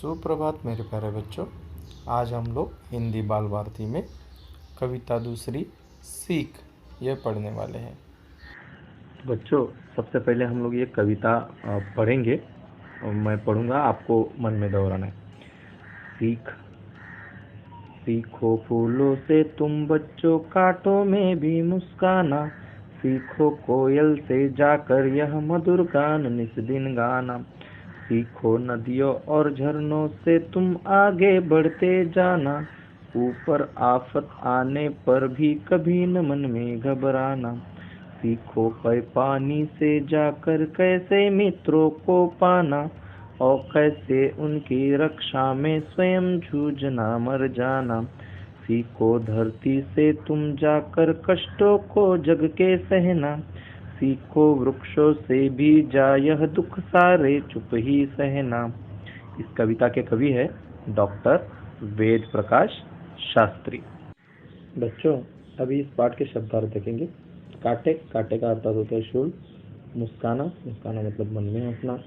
सुप्रभात मेरे प्यारे बच्चों। आज हम लोग हिंदी बाल भारती में कविता दूसरी सीख ये पढ़ने वाले हैं। बच्चों, सबसे पहले हम लोग ये कविता पढ़ेंगे और मैं पढ़ूंगा, आपको मन में दोहराना है। सीखो फूलों से तुम बच्चों, कांटों में भी मुस्काना। सीखो कोयल से जाकर यह मधुर गान निस दिन गाना। सीखो नदियों और झरनों से तुम आगे बढ़ते जाना। ऊपर आफत आने पर भी कभी न मन में घबराना। सीखो पानी से जाकर कैसे मित्रों को पाना, और कैसे उनकी रक्षा में स्वयं जूझना मर जाना। सीखो धरती से तुम जाकर कष्टों को जग के सहना। सीखो वृक्षों से भी जा यह दुख सारे चुप ही सहना। इस कविता के कवि है डॉक्टर वेद प्रकाश शास्त्री। बच्चों, अभी इस पाठ के शब्दार्थ देखेंगे। काटे, काटे का अर्थ होता है शूल। मुस्काना, मुस्काना मतलब मन में हंसना।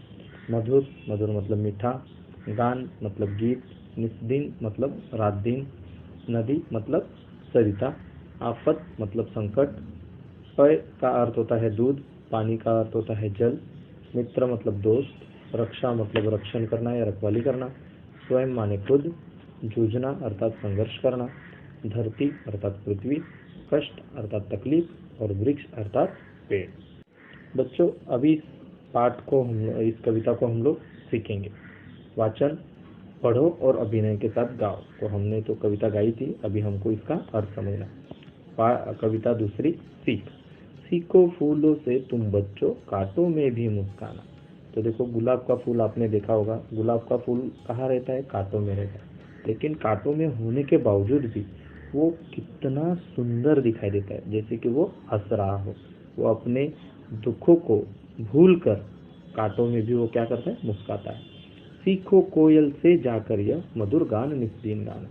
मधुर, मधुर मतलब मीठा। गान मतलब गीत। निस्दिन मतलब रात दिन। नदी मतलब सरिता। आफत मतलब संकट। पय का अर्थ होता है दूध। पानी का अर्थ होता है जल। मित्र मतलब दोस्त। रक्षा मतलब रक्षण करना या रखवाली करना। स्वयं माने खुद। जूझना अर्थात संघर्ष करना। धरती अर्थात पृथ्वी। कष्ट अर्थात तकलीफ और वृक्ष अर्थात पेड़। बच्चों, अभी इस कविता को हम लोग सीखेंगे। वाचन पढ़ो और अभिनय के साथ गाओ। तो हमने तो कविता गाई थी, अभी हमको इसका अर्थ समझना। कविता दूसरी सीख। सीखो फूलों से तुम बच्चों, कांटों में भी मुस्काना। तो देखो, गुलाब का फूल आपने देखा होगा। गुलाब का फूल कहाँ रहता है? कांटों में रहता है। लेकिन कांटों में होने के बावजूद भी वो कितना सुंदर दिखाई देता है, जैसे कि वो हंस रहा हो। वो अपने दुखों को भूलकर कांटों में भी वो क्या करता है? मुस्काता है। सीखो कोयल से जाकर यह मधुर गान निस्दिन गाना।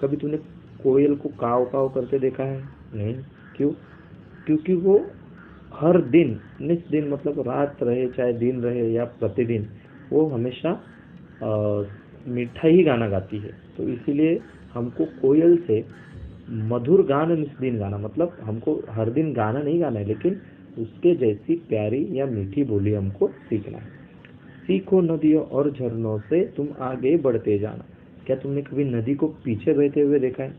कभी तूने कोयल को काव काव करते देखा है? नहीं। क्यों? क्योंकि वो हर दिन, निस्दिन मतलब रात रहे चाहे दिन रहे या प्रतिदिन, वो हमेशा मीठा ही गाना गाती है। तो इसीलिए हमको कोयल से मधुर गान निस्दिन गाना, मतलब हमको हर दिन गाना नहीं गाना है, लेकिन उसके जैसी प्यारी या मीठी बोली हमको सीखना है। सीखो नदियों और झरनों से तुम आगे बढ़ते जाना। क्या तुमने कभी नदी को पीछे बहते हुए देखा है?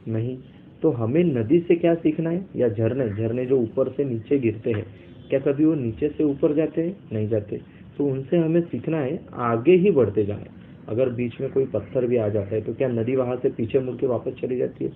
नहीं। तो हमें नदी से क्या सीखना है? या झरने, झरने जो ऊपर से नीचे गिरते हैं, क्या कभी वो नीचे से ऊपर जाते हैं? नहीं जाते। तो उनसे हमें सीखना है आगे ही बढ़ते जाए। अगर बीच में कोई पत्थर भी आ जाता है तो क्या नदी वहां से पीछे मुड़ के वापस चली जाती है?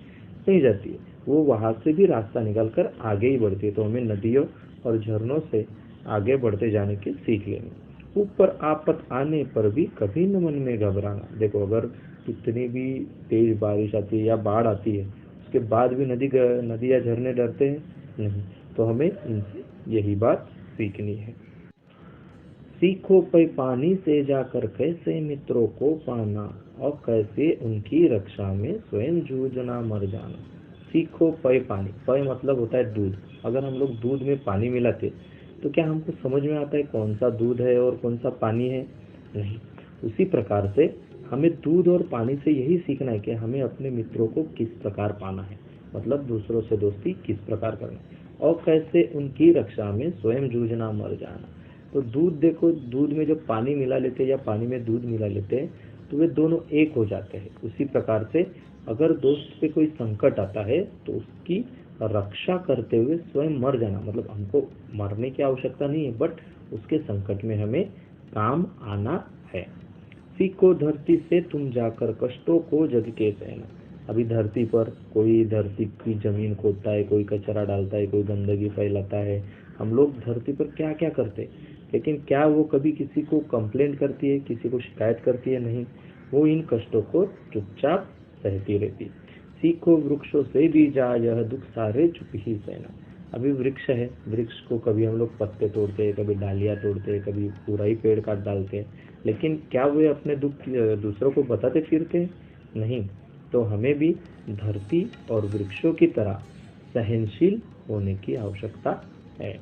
नहीं जाती है। वो वहां से भी रास्ता निकाल कर आगे ही बढ़ती है। तो हमें नदियों और झरनों से आगे बढ़ते जाने की सीख लेनी। ऊपर आफत आने पर भी कभी न मन में घबराना। देखो, अगर कितनी भी तेज बारिश आती है या बाढ़ आती है, उसके बाद भी नदी या झरने डरते हैं? नहीं। तो हमें इनसे यही बात सीखनी है। सीखो पानी से जाकर कैसे मित्रों को पाना, और कैसे उनकी रक्षा में स्वयं जूझना मर जाना। सीखो पानी। पय मतलब होता है दूध। अगर हम लोग दूध में पानी मिलाते तो क्या हमको समझ में आता है कौन सा दूध है और कौन सा पानी है? नहीं। उसी प्रकार से हमें दूध और पानी से यही सीखना है कि हमें अपने मित्रों को किस प्रकार पाना है, मतलब दूसरों से दोस्ती किस प्रकार करना है, और कैसे उनकी रक्षा में स्वयं जूझना मर जाना। तो दूध, देखो, दूध में जब पानी मिला लेते हैं या पानी में दूध मिला लेते हैं तो वे दोनों एक हो जाते हैं। उसी प्रकार से अगर दोस्त पे कोई संकट आता है तो उसकी रक्षा करते हुए स्वयं मर जाना, मतलब हमको मरने की आवश्यकता नहीं है, बट उसके संकट में हमें काम आना है। सीखो धरती से तुम जाकर कष्टों को जग के सहना। अभी धरती पर कोई धरती की जमीन खोदता है, कोई कचरा डालता है, कोई गंदगी फैलाता है। हम लोग धरती पर क्या क्या करते हैं, लेकिन क्या वो कभी किसी को कंप्लेंट करती है, किसी को शिकायत करती है? नहीं। वो इन कष्टों को चुपचाप सहती रहती है। सीखो वृक्षों से भी जा यह दुख सारे चुप ही सहना। अभी वृक्ष है, वृक्ष को कभी हम लोग पत्ते तोड़ते हैं, कभी डालियां तोड़ते हैं, कभी पूरा ही पेड़ काट डालते हैं, लेकिन क्या वे अपने दुख दूसरों को बताते फिरते हैं? नहीं। तो हमें भी धरती और वृक्षों की तरह सहनशील होने की आवश्यकता है।